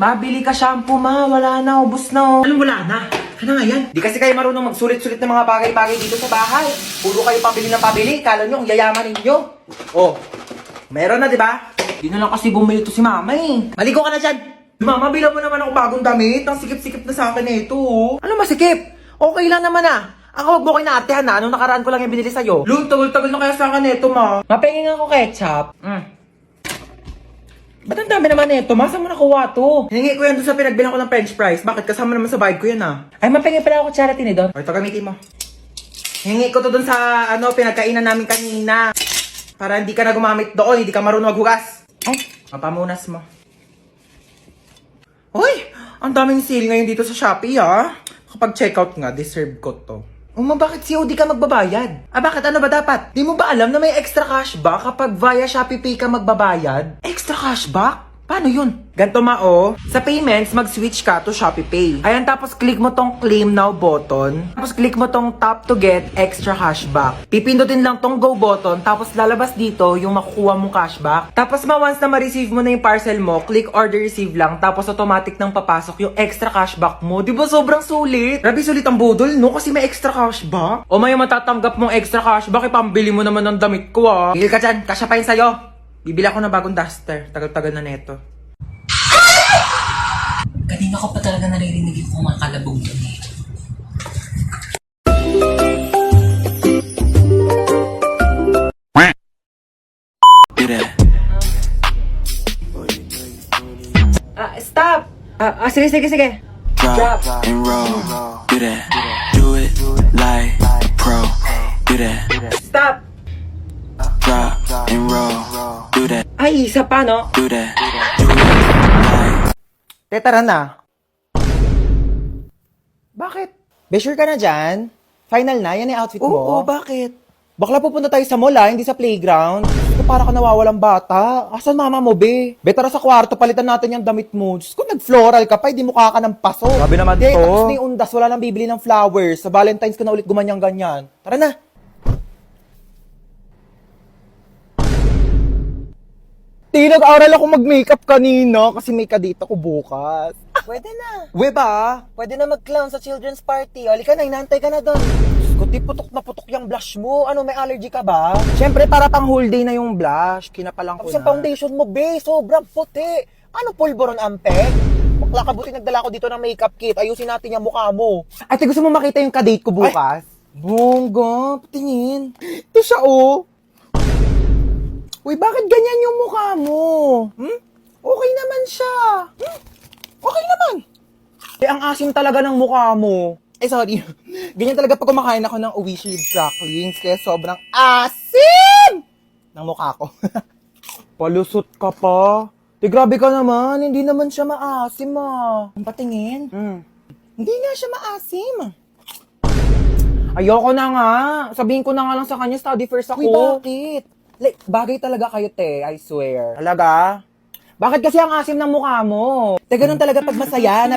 Mabili ka shampoo, ma. Wala na, ubos na. Anong wala na? Ano nga yan? Di kasi kayo marunong magsulit-sulit ng mga bagay-bagay dito sa bahay. Puro kayo pabili ng pabili. Kala nyo, ang yayaman ninyo. Oh, meron na, di ba? Di na lang kasi bumili to si mama eh. Maligo ka na dyan. Mama, bilang mo naman ako bagong damit. Ang sikip-sikip na sa akin na ito. Ano masikip? Okay lang naman ah. Ako, wag mo kayo naatehan na. Anong nakaraan ko lang yung binili sa'yo? Lul, tagal-tagal na kaya sa akin ito, ma. Mapengin ako ketchup. Ba't ang dami naman ito? Masa mo nakuha to? Hiningi ko yan doon sa pinagbilang ko ng french fries. Bakit? Kasama naman sa bayad ko yan ah. Ay, mapengin pala ako charity ni Don. O, ito gamitin mo. Hiningi ko to doon sa, pinagkainan namin kanina. Para hindi ka na gumamit doon, hindi ka marunong maghugas. Ay, mapamunas mo. Uy, ang daming sale ngayon dito sa Shopee ah. Kapag checkout nga, deserve ko to. Bakit COD ka magbabayad? Bakit? Ano ba dapat? Di mo ba alam na may extra cashback kapag via Shopee Pay ka magbabayad? Extra cashback? Paano yun? Ganto sa payments, mag-switch ka to Shopee Pay. Ayan, tapos click mo tong claim now button. Tapos click mo tong tap to get extra cashback. Pipindutin lang tong go button, tapos lalabas dito yung makukuha mong cashback. Tapos once na ma-receive mo na yung parcel mo, click order receive lang, tapos automatic nang papasok yung extra cashback mo. Di ba sobrang sulit? Grabe sulit ang budol, no? Kasi may extra cashback. O may matatanggap mong extra cashback, ipambili mo naman ng damit ko ah. Higil ka dyan, kasya pa yun sa'yo. Bibili ako ng bagong duster. Tagal-tagal na neto. Kanina ko pa talaga naririnig yung kumakalabog doon eh. Stop! Sige. Drop and roll, do that, do it like pro, do that. Stop! Drop and roll, do that, Ay, isa pa, no? do that, do it like. Tara na. Bakit? Be sure ka na dyan? Final na? Yan yung outfit mo? Oo, bakit? Bakla pupunta tayo sa mall hindi sa playground. Diyos ko, para ka nawawalang bata. Asan mama mo, be? Be, tara sa kwarto, palitan natin yung damit mo. Diyos ko, nag-floral ka pa, hindi mukha ka ng paso. Sabi naman to. Tapos na yung undas, wala nang bibili ng flowers. Sa Valentine's ka na ulit gumanyang-ganyan. Tara na. Nag-aral ako mag-makeup kanina kasi may kadate ako bukas. Pwede na. We ba? Pwede na mag-clown sa children's party. Oli ka na, inantay ka na doon. Kundi putok na putok yung blush mo. Ano, may allergy ka ba? Siyempre, para pang whole day na yung blush. Kinapalang ko na. Tapos yung foundation mo, be, sobrang puti. Ano, pulboron ampek? Bakla ka, buti nagdala ko dito ng makeup kit. Ayusin natin yung mukha mo. Ate, gusto mo makita yung kadate ko bukas? Ay. Bongga, patingin. Ito siya, oh. Uy, bakit ganyan yung mukha mo? Okay naman siya. Okay naman. Ang asim talaga ng mukha mo. Sorry. Ganyan talaga pag kumakain ako ng Oishi cracklings. Kaya sobrang asim ng mukha ko. Palusot ka pa. Grabe ka naman. Hindi naman siya maasim Ang patingin. Hindi nga siya maasim. Ayoko na nga. Sabihin ko na nga lang sa kanya, study first ako. Uy, bakit? Like, bagay talaga kayo, te. I swear. Talaga? Bakit kasi ang asim ng mukha mo? Ganun talaga pag masaya,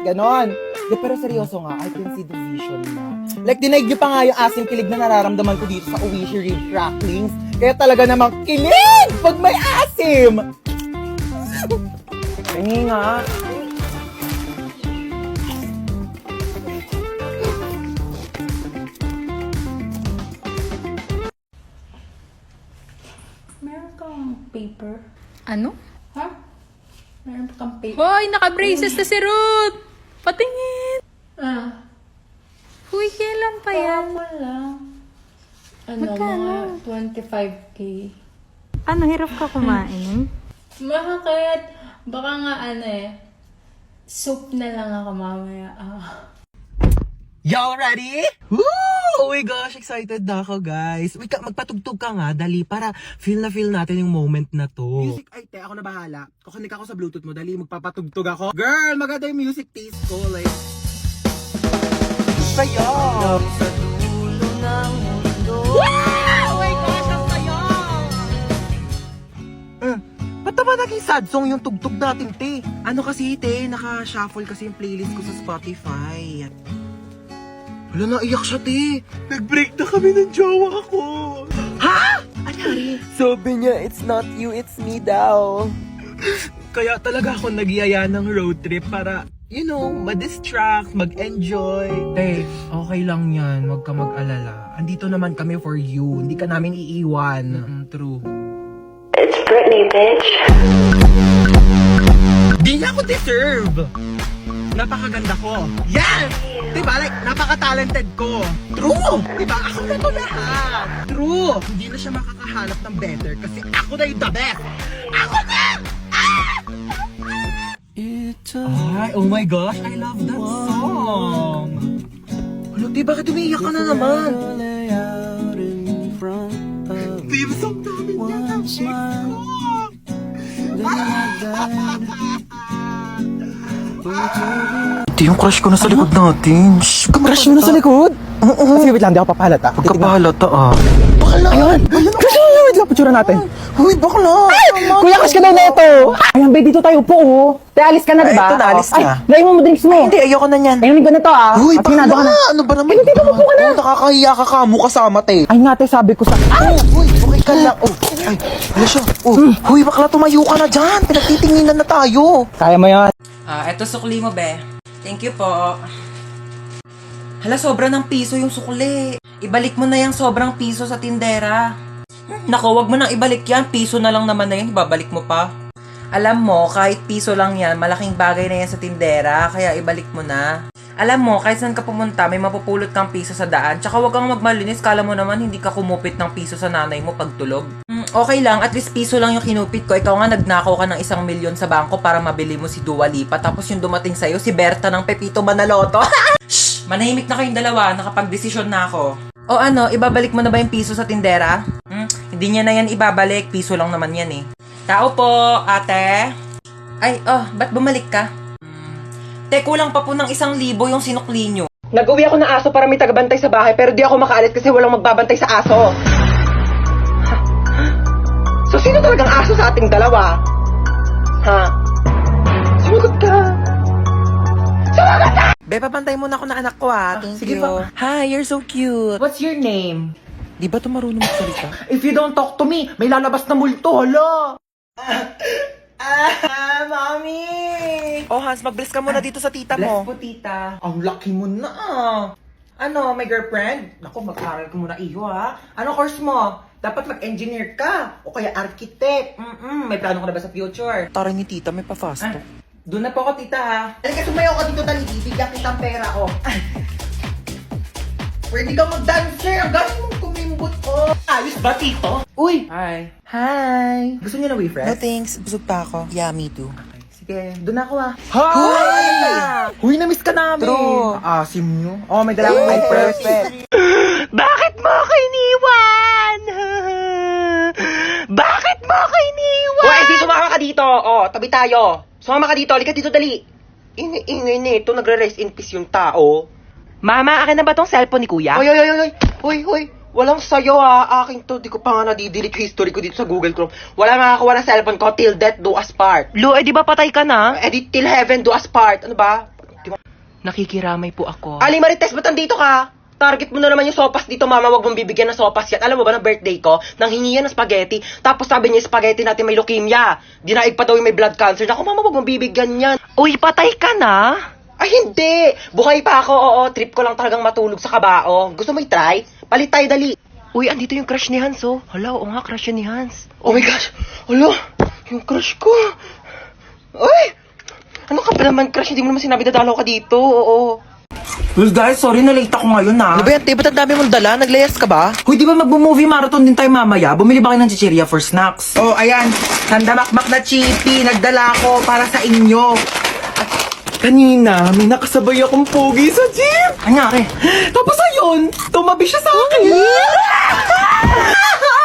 Ganon. Pero seryoso nga, I can see the vision na. Like, dinaig niyo pa nga yung asim kilig na nararamdaman ko dito sa Oishi Rib Cracklings. Kaya talaga namang kilig pag may asim! Kaya nga. Meron kang paper? Ano? Ha? Meron kang paper? Hoy, naka-braces na si Ruth! Patingin! Huy, kailan pa yan? Wala. Magkano? Mga 25K. Ano, hirap ka kumain? Bakit? Baka nga soup na lang ako mamaya. Y'all ready? Woo! Oh my gosh, excited na ako, guys. Wait, magpatugtog ka nga, dali, para feel natin yung moment na to. Music, ay, te, ako na bahala. Kukunik ako sa Bluetooth mo, dali, magpapatugtog ako. Girl, maganda yung music taste ko, like... Sayo! Sa dulo ng mundo. Wow! Oh my gosh, ang sayo! Ba't naman naging sad song yung tugtog natin, te? Ano kasi, te, naka-shuffle kasi yung playlist ko sa Spotify. Wala, naiyak siya, te. Nag-break na kami ng jowa ko. Ha? Anyari? Sabi niya, it's not you, it's me daw. Kaya talaga ako nagyaya ng road trip para, you know, ma-distract, mag-enjoy. Eh, okay lang yan. Huwag ka mag-alala. Andito naman kami for you. Hindi ka namin iiwan. True. It's Britney, bitch. Di niya ako deserve. Napakaganda ko. Yes! Diba? Like, napaka-talented ko. True! Diba? Ako na to lahat. True! Hindi na siya makakahanap ng better kasi ako na yung the best. Ako na! Ay, oh my gosh, I love that song. Ano, di bakit umiiyak ka na naman? Theme song namin yan ang ex ko. Ito yung crush ko na sa likod natin. Shhh, crush mo na sa likod? Sige, wait lang, di ako papahalata. Huwag ka pahalata Bakla! Ayun! Crush mo na, wait lang, picture natin. Uy, bakla! Kuya, crush ka daw na ito. Ayan, babe, dito tayo po, oh. Te, alis ka na, diba? Ito na, alis na. Ay, layo mo drinks mo. Hindi, ayoko na yan. Ayun, ko na to, ah. Uy, Atinado ka na. Ano ba naman? Ay, dito, mapo ka na. Nakakahiya ka kasama, te. Ay nga, te, sabi ko sa... Uy, okay ka lang. Ay, ano siya? Huy, bakla, tumayo ka na dyan. Pinagtitinginan na tayo. Kaya mo yan. Eto sukli mo, be. Thank you po. Hala, sobra ng piso yung sukli. Ibalik mo na yung sobrang piso sa tindera. Naku, wag mo nang ibalik yan. Piso na lang naman na yan. Ibabalik mo pa. Alam mo, kahit piso lang yan, malaking bagay na yan sa tindera. Kaya ibalik mo na. Alam mo, kahit saan ka pumunta, may mapupulot kang piso sa daan. Tsaka wag kang magmalinis. Kala mo naman, hindi ka kumupit ng piso sa nanay mo pagtulog. Okay lang, at least piso lang yung kinupit ko. Ikaw nga nagnakaw ka ng 1 milyon sa bangko para mabili mo si Dua Lipa. Tapos yung dumating sa'yo, si Berta ng Pepito Manaloto. Shh! Manahimik na kayong dalawa, nakapag-desisyon na ako. O ano, ibabalik mo na ba yung piso sa tindera? Hindi niya na yan ibabalik, piso lang naman yan eh. Tao po, ate. Ay, ba't bumalik ka? Te, kulang pa po ng 1,000 yung sinukli nyo. Nag-uwi ako ng aso para may tagabantay sa bahay pero di ako makaalis kasi walang magbabantay sa aso. So, sino talagang aso sa ating dalawa? Ha? Sumagot ka! Sumagot ka! Be, papantay muna ako na anak ko ha. Thank Sige you. pa. Hi, you're so cute. What's your name? Di ba ito marunong magsalita? If you don't talk to me, may lalabas na multo, hala! Mami! Oh, Hans, mag-bless ka muna dito sa tita Bless mo. po, tita. Ang lucky mo na, ah. Ano, may girlfriend? Naku, mag-aral ka muna iyo, ha? Ano course mo? Dapat mag-engineer ka. O kaya architect. May plano ka na ba sa future? Taray ni tita, may pa-fast Ah, doon na po ako, tita, ha? Halika, sumayaw ka dito, dali. Bibigyan kitang pera, oh. Pwede kang mag-dancer. Ang galing mong kumimbot, oh. Ayos ba, tito? Uy! Hi. Hi! Gusto niyo na No WeFriend? thanks, busog pa ako. Yeah, me too. Sige, doon ako, ha? Hi! Huy, na-miss ka namin. True. Asim nyo. Oh, may dala akong perfect. Bakit mo ako iniwan? Bakit mo ako iniwan? O, hindi sumama ka dito. O, tabi tayo. Sumama ka dito. Halika dito, dali. Ingay nito. Nagre-rest in peace yung tao. Mama, akin na ba tong cellphone ni kuya? Hoy. Walang sayo ha. Akin to. Di ko pa nga nadidelete yung history ko dito sa Google Chrome. Wala makakawa ng cellphone ko till death do us part. Lu, di ba patay ka na? Di till heaven do us part. Ano ba? Nakikiramay po ako. Ali Marites, ba't andito ka? Target mo na naman yung sopas dito, mama. Wag mong bibigyan ng sopas yan. Alam mo ba, ng birthday ko, nang hingi yan ng spaghetti. Tapos sabi niya, spaghetti natin may leukemia. Dinaig pa daw yung may blood cancer. Naku, mama, wag mong bibigyan yan. Uy, patay ka na? Ay, hindi. Buhay pa ako, oo. Trip ko lang talagang matulog sa kabao. Gusto mo i-try? Palit tayo, dali. Uy, andito yung crush ni Hans, oh. Hala, oo nga, crush yan ni Hans. Oh my gosh. Hala, yung crush ko. Uy! Ano ka ba naman, crush? Hindi mo naman sinabi dadalaw ka dito, oo. Well, guys, sorry na late ako ngayon, ha? Ano ba yan, te? Ba't ang dami mong dala? Naglayas ka ba? Hoy, di ba magbo-movie marathon din tayo mamaya? Bumili ba kayo ng chichirya for snacks? Oh, ayan. Sandamakmak na chippy. Nagdala ko para sa inyo. At kanina, may nakasabay akong pogi sa jeep. Anyari? Tapos ayun, tumabi siya sa akin.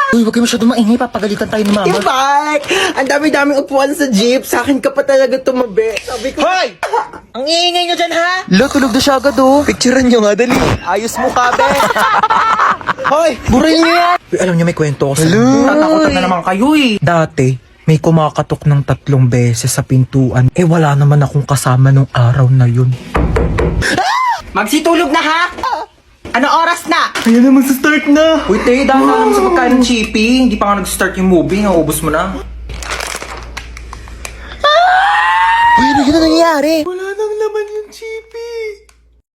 Uy, wag kayo masyado maingay. Papagalitan tayo ni mama. Diba? Ang dami-daming upuan sa jeep. Sa akin ka pa talaga tumabi. Sabi ko, Hoy! ang iingay nyo dyan, ha? Lo, tulog na siya agad, oh. Picturean nyo nga, dali. Ayos mo ka, be. Hoy, burayin nyo yan. Uy, alam nyo, may kwento ko sa Hello. Tatakotan na naman kayo, eh. Dati, may kumakatok ng 3 beses sa pintuan. Eh, wala naman akong kasama nung araw na yun. Magsitulog na, ha? Ano oras na? Ayan na, magsa-start na. Uy, te, dahil na lang sa pagkain ng chippy. Hindi pa nga nag-start yung movie. Naubos mo na. Ano nangyayari? Wala nang laman yung chippy.